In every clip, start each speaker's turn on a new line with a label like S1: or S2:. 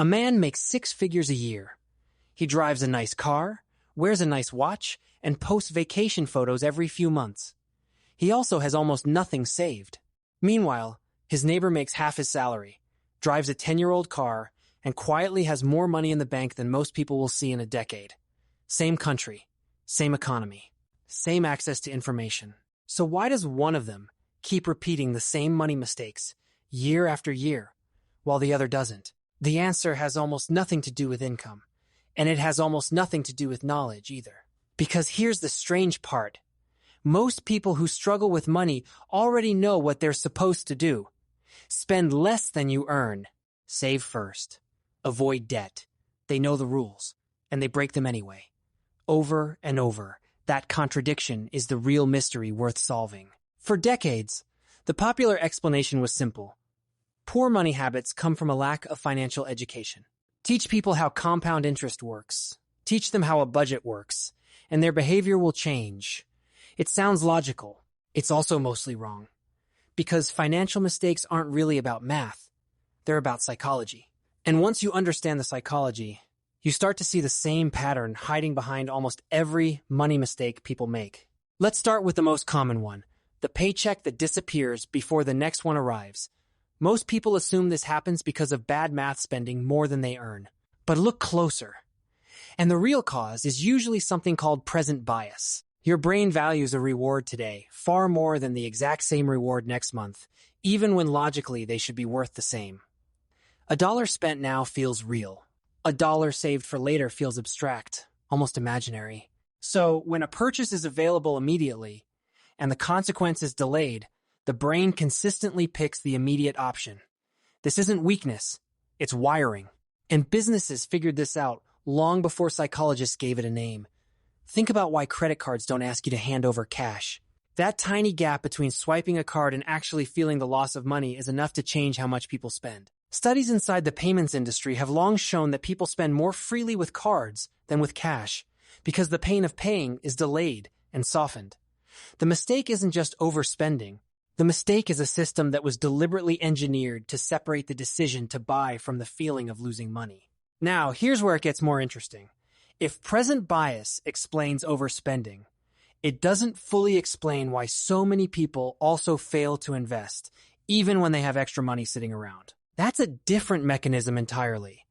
S1: A man makes six figures a year. He drives a nice car, wears a nice watch, and posts vacation photos every few months. He also has almost nothing saved. Meanwhile, his neighbor makes half his salary, drives a 10-year-old car, and quietly has more money in the bank than most people will see in a decade. Same country, same economy, same access to information. So why does one of them keep repeating the same money mistakes year after year, while the other doesn't? The answer has almost nothing to do with income, and it has almost nothing to do with knowledge either. Because here's the strange part. Most people who struggle with money already know what they're supposed to do. Spend less than you earn. Save first. Avoid debt. They know the rules, and they break them anyway. Over and over, that contradiction is the real mystery worth solving. For decades, the popular explanation was simple. Poor money habits come from a lack of financial education. Teach people how compound interest works. Teach them how a budget works, and their behavior will change. It sounds logical. It's also mostly wrong. Because financial mistakes aren't really about math. They're about psychology. And once you understand the psychology, you start to see the same pattern hiding behind almost every money mistake people make. Let's start with the most common one, the paycheck that disappears before the next one arrives. Most people assume this happens because of bad math spending more than they earn. But look closer. And the real cause is usually something called present bias. Your brain values a reward today far more than the exact same reward next month, even when logically they should be worth the same. $1 spent now feels real. $1 saved for later feels abstract, almost imaginary. So when a purchase is available immediately and the consequence is delayed, the brain consistently picks the immediate option. This isn't weakness, it's wiring. And businesses figured this out long before psychologists gave it a name. Think about why credit cards don't ask you to hand over cash. That tiny gap between swiping a card and actually feeling the loss of money is enough to change how much people spend. Studies inside the payments industry have long shown that people spend more freely with cards than with cash because the pain of paying is delayed and softened. The mistake isn't just overspending. The mistake is a system that was deliberately engineered to separate the decision to buy from the feeling of losing money. Now, here's where it gets more interesting. If present bias explains overspending, it doesn't fully explain why so many people also fail to invest, even when they have extra money sitting around. That's a different mechanism entirely,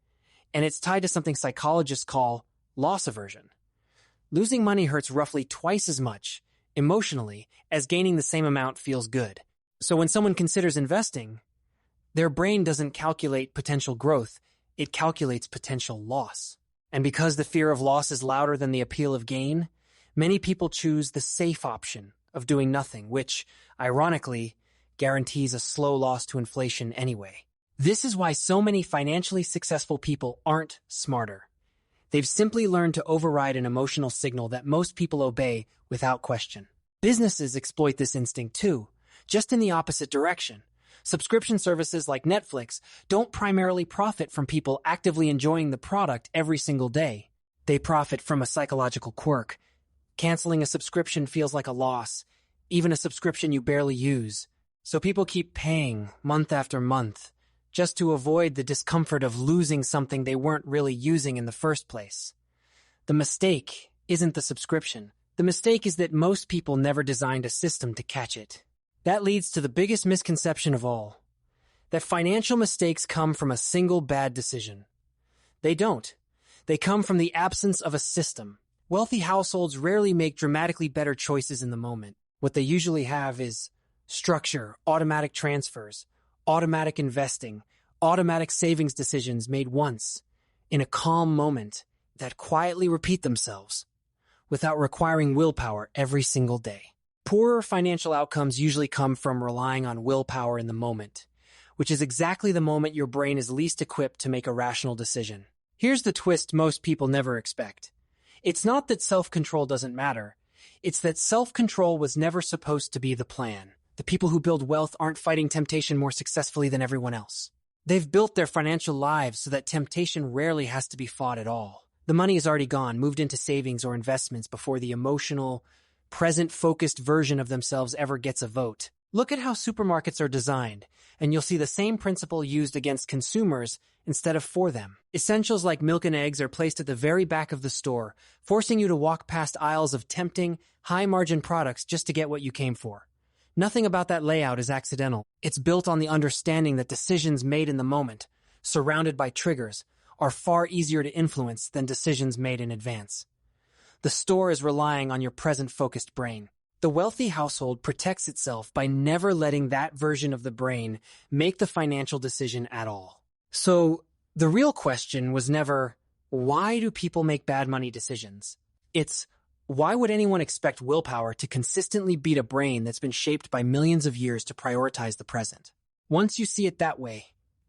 S1: and it's tied to something psychologists call loss aversion. Losing money hurts roughly twice as much, emotionally, as gaining the same amount feels good. So when someone considers investing, their brain doesn't calculate potential growth, it calculates potential loss. And because the fear of loss is louder than the appeal of gain, many people choose the safe option of doing nothing, which, ironically, guarantees a slow loss to inflation anyway. This is why so many financially successful people aren't smarter. They've simply learned to override an emotional signal that most people obey without question. Businesses exploit this instinct too, just in the opposite direction. Subscription services like Netflix don't primarily profit from people actively enjoying the product every single day. They profit from a psychological quirk. Canceling a subscription feels like a loss, even a subscription you barely use. So people keep paying month after month, just to avoid the discomfort of losing something they weren't really using in the first place. The mistake isn't the subscription. The mistake is that most people never designed a system to catch it. That leads to the biggest misconception of all, that financial mistakes come from a single bad decision. They don't. They come from the absence of a system. Wealthy households rarely make dramatically better choices in the moment. What they usually have is structure, automatic transfers, automatic investing, automatic savings decisions made once, in a calm moment, that quietly repeat themselves, without requiring willpower every single day. Poorer financial outcomes usually come from relying on willpower in the moment, which is exactly the moment your brain is least equipped to make a rational decision. Here's the twist most people never expect. It's not that self-control doesn't matter. It's that self-control was never supposed to be the plan. The people who build wealth aren't fighting temptation more successfully than everyone else. They've built their financial lives so that temptation rarely has to be fought at all. The money is already gone, moved into savings or investments before the emotional, present-focused version of themselves ever gets a vote. Look at how supermarkets are designed, and you'll see the same principle used against consumers instead of for them. Essentials like milk and eggs are placed at the very back of the store, forcing you to walk past aisles of tempting, high-margin products just to get what you came for. Nothing about that layout is accidental. It's built on the understanding that decisions made in the moment, surrounded by triggers, are far easier to influence than decisions made in advance. The store is relying on your present-focused brain. The wealthy household protects itself by never letting that version of the brain make the financial decision at all. So, the real question was never, why do people make bad money decisions? It's, why would anyone expect willpower to consistently beat a brain that's been shaped by millions of years to prioritize the present? Once you see it that way,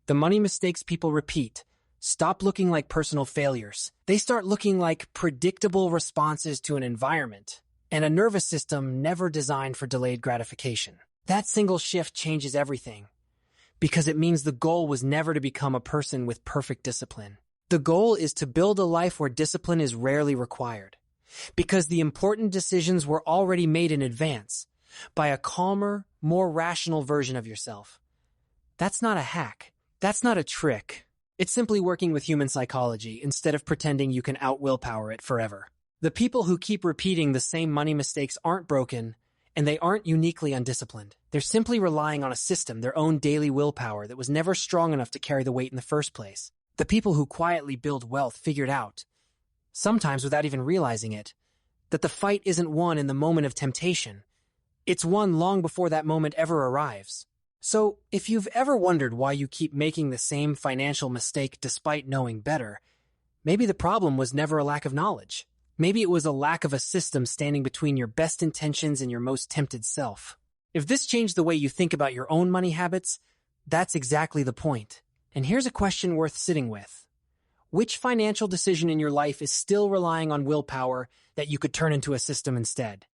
S1: the money mistakes people repeat stop looking like personal failures. They start looking like predictable responses to an environment and a nervous system never designed for delayed gratification. That single shift changes everything, because it means the goal was never to become a person with perfect discipline. The goal is to build a life where discipline is rarely required, because the important decisions were already made in advance by a calmer, more rational version of yourself. That's not a hack. That's not a trick. It's simply working with human psychology instead of pretending you can out-willpower it forever. The people who keep repeating the same money mistakes aren't broken, and they aren't uniquely undisciplined. They're simply relying on a system, their own daily willpower, that was never strong enough to carry the weight in the first place. The people who quietly build wealth figured out, sometimes without even realizing it, that the fight isn't won in the moment of temptation. It's won long before that moment ever arrives. So, if you've ever wondered why you keep making the same financial mistake despite knowing better, maybe the problem was never a lack of knowledge. Maybe it was a lack of a system standing between your best intentions and your most tempted self. If this changed the way you think about your own money habits, that's exactly the point. And here's a question worth sitting with. Which financial decision in your life is still relying on willpower that you could turn into a system instead?